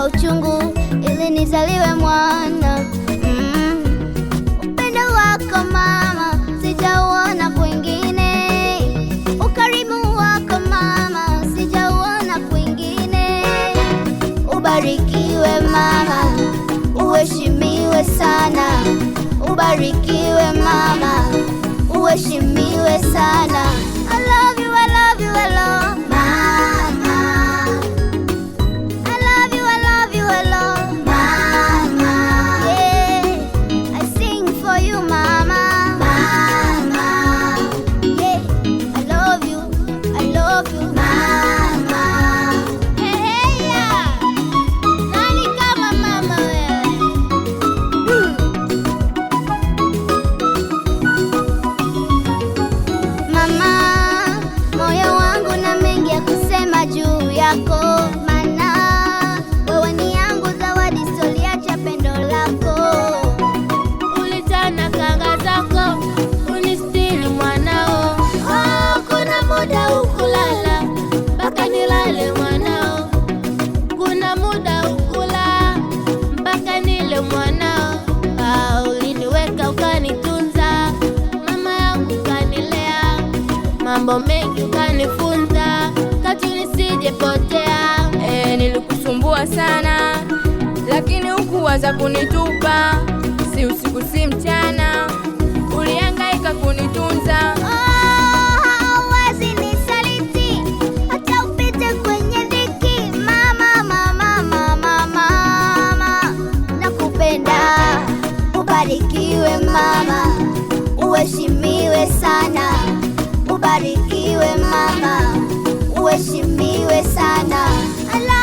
kwa uchungu ili nizaliwe mwana. Upendo wako mama sijauona kwingine, ukarimu wako mama sijauona kwingine. Ubarikiwe mama, uheshimiwe sana. Ubarikiwe mama, uheshimiwe sana. I love you, I love you, I love mama. I love you, I love you, I love mama. Yeah, I sing for you mama. Mama, yeah, I love you, mama. Hey, hey, yeah. Nani kama mama wewe? Mama, moyo wangu na mengi ya kusema juu yako, mana wewe ni yangu zawadi, soliacha pendo lako. Ulitana kanga zako unistiri mwanao. Kuna muda ukulala mpaka nilale mwanao. Kuna muda ukula mpaka nile mwanao. Uliniweka ukanitunza, mama yangu ukanilea, mambo mengi ukanifunza, katu nisijepotea. Nilikusumbua sana lakini hukuwaza kunitupa, si usiku si mchana, ulihangaika kunitunza. Hauwezi nisaliti hata upite kwenye dhiki. Mama, mama, mama, mama, nakupenda. Ubarikiwe mama, uheshimiwe sana. Ubarikiwe mama, uheshimiwe sana. I love